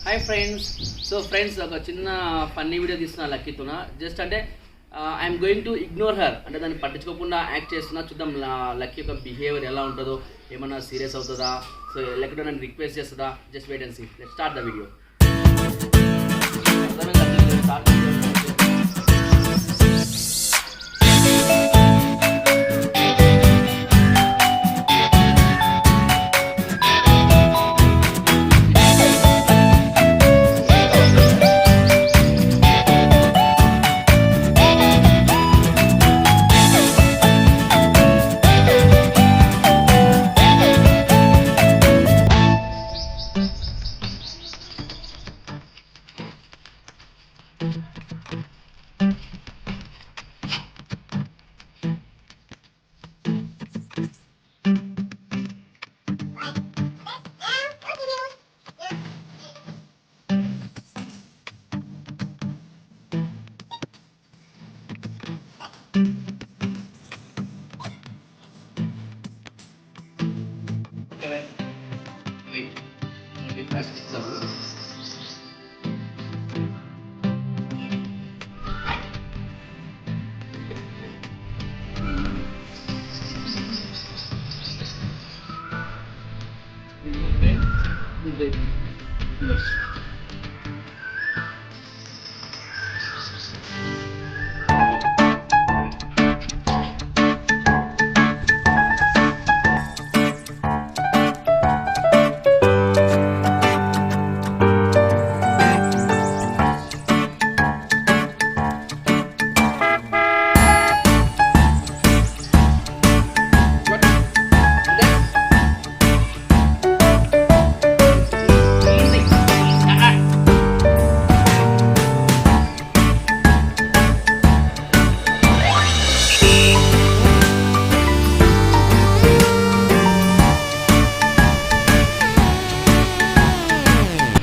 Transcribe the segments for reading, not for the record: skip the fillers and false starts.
Hi friends. Friends ఒక చిన్న funny video తీస్తున్నా లక్కీతోన. జస్ట్ అంటే I'm going to ignore her, అంటే దాన్ని పట్టించుకోకుండా యాక్ట్ చేస్తున్నా. చూద్దాం లక్కీ యొక్క బిహేవియర్ ఎలా ఉంటుందో, ఏమన్నా సీరియస్ అవుతుందా, సో లక్కీతో నన్ను రిక్వెస్ట్ చేస్తుందా. Just wait and see. Let's start the video.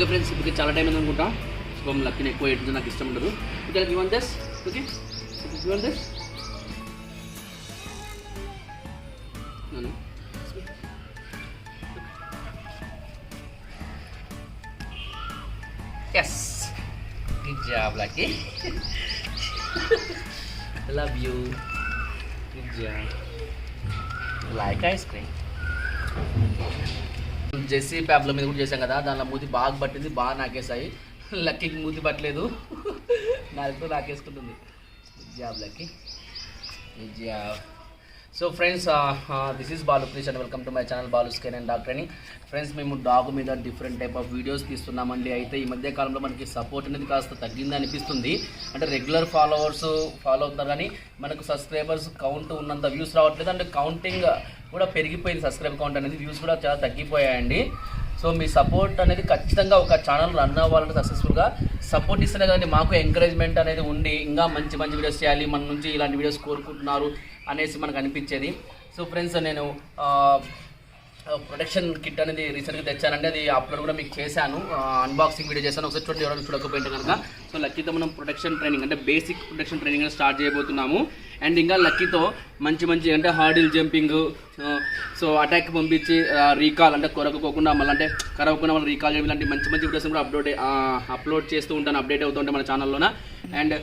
Friends ఇప్పుడు చాలా టైం అయింది అనుకుంటా. సో లక్కీని ఎక్కువ ఎట్టు నాకు ఇష్టం ఉండదు. Okay, give this. Okay, give this. Yes, good job Lucky. Love you. Good job. Like ice cream. Jessie ప్యాబ్ల మీద కూడా చేసాం కదా, దానిలో మూతి బాగా పట్టింది, బాగా నాకేసాయి. లక్కీకి మూతి పట్టలేదు, నాలుగుతో నాకేసుకుంటుంది. Job Lucky, job. So friends, this is Balu Krish and welcome to my channel Balu skin and dog training. Friends, మేము డాగ్ మీద డిఫరెంట్ టైప్ ఆఫ్ వీడియోస్ తీస్తున్నామండి. అయితే ఈ మధ్య కాలంలో మనకి సపోర్ట్ అనేది కాస్త తగ్గింది అనిపిస్తుంది. అంటే రెగ్యులర్ ఫాలోవర్స్ ఫాలో అవుతారు కానీ మనకు సబ్స్క్రైబర్స్ కౌంట్ ఉన్నంత వ్యూస్ రావట్లేదు. అంటే కౌంటింగ్ కూడా పెరిగిపోయింది, సబ్స్క్రైబ్ కౌంట్ అనేది, వ్యూస్ కూడా చాలా తగ్గిపోయాయండి. సో మీ సపోర్ట్ అనేది ఖచ్చితంగా ఒక ఛానల్ రన్ అవ్వాలంటే సక్సెస్ఫుల్గా సపోర్ట్ ఇస్తేనే కదండి మాకు ఎంకరేజ్మెంట్ అనేది ఉండి ఇంకా మంచి మంచి వీడియోస్ చేయాలి, మన నుంచి ఇలాంటి వీడియోస్ కోరుకుంటున్నారు అనేసి మనకు అనిపించేది. సో ఫ్రెండ్స్, నేను ప్రొటెక్షన్ కిట్ అనేది రీసెంట్గా తెచ్చానండి. అది అప్లోడ్ కూడా మీకు చేశాను, అన్బాక్సింగ్ వీడియో చేశాను. ఒకసారి చూడండి, ఎవరైనా చూడకపోయింటే కనుక. సో లక్కీతో మనం ప్రొటెక్షన్ ట్రైనింగ్ అంటే బేసిక్ ప్రొటెక్షన్ ట్రైనింగ్ అనేది స్టార్ట్ చేయబోతున్నాము. అండ్ ఇంకా లక్కీతో మంచి మంచి అంటే హార్డిల్ జంపింగ్, సో అటాక్ పంపించి రీకాల్ అంటే కొరకపోకుండా మళ్ళీ అంటే కరవకుండా మళ్ళీ రీకాల్ చేయడం, ఇలాంటి మంచి మంచి వీడియోస్ కూడా అప్లోడ్ చేస్తూ ఉంటాను, అప్డేట్ అవుతూ ఉంటాను మన ఛానల్లోన. అండ్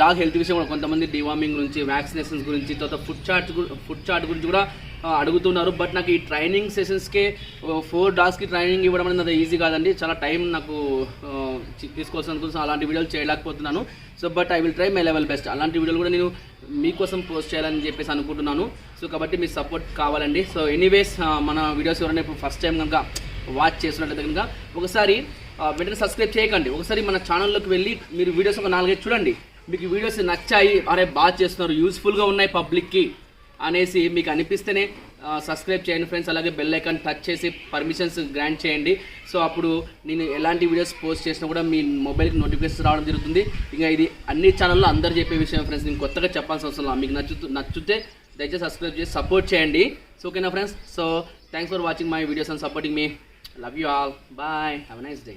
డాగ్ హెల్త్ విషయం కూడా కొంతమంది డివార్మింగ్ గురించి, వ్యాక్సినేషన్స్ గురించి, తర్వాత ఫుడ్ చార్ట్ గురించి కూడా అడుగుతున్నారు. బట్ నాకు ఈ ట్రైనింగ్ సెషన్స్కే 4 డాగ్స్కి ట్రైనింగ్ ఇవ్వడం అనేది ఈజీ కాదండి, చాలా టైం నాకు తీసుకోవాల్సిన అనుకుంటున్నాను. అలాంటి వీడియోలు చేయలేకపోతున్నాను. So but I will try my level best. అలాంటి వీడియోలు కూడా నేను మీకోసం పోస్ట్ చేయాలని చెప్పేసి అనుకుంటున్నాను. సో కాబట్టి మీ సపోర్ట్ కావాలండి. సో ఎనీవేస్, మన వీడియోస్ ఎవరైనా ఇప్పుడు ఫస్ట్ టైం కనుక వాచ్ చేస్తున్నట్లయితే కనుక ఒకసారి వెంటనే సబ్స్క్రైబ్ చేయకండి. ఒకసారి మన ఛానల్లోకి వెళ్ళి మీరు వీడియోస్ ఒక 4-5 చూడండి. మీకు వీడియోస్ నచ్చాయి, అరే బాగా చేస్తున్నారు, యూస్ఫుల్గా ఉన్నాయి పబ్లిక్కి అనేసి మీకు అనిపిస్తేనే సబ్స్క్రైబ్ చేయండి ఫ్రెండ్స్. అలాగే బెల్ ఐకాన్ టచ్ చేసి పర్మిషన్స్ గ్రాంట్ చేయండి. సో అప్పుడు నేను ఎలాంటి వీడియోస్ పోస్ట్ చేసినా కూడా మీ మొబైల్కి నోటిఫికేషన్ రావడం జరుగుతుంది. ఇంకా ఇది అన్ని ఛానల్లో అందరు చెప్పే విషయం ఫ్రెండ్స్, నేను కొత్తగా చెప్పాల్సిన అవసరం లేదు. మీకు నచ్చితే దయచేసి సబ్స్క్రైబ్ చేసి సపోర్ట్ చేయండి. సో ఓకేనా friends. So thanks for watching my videos and supporting me. Love you all. Bye. Have a nice day.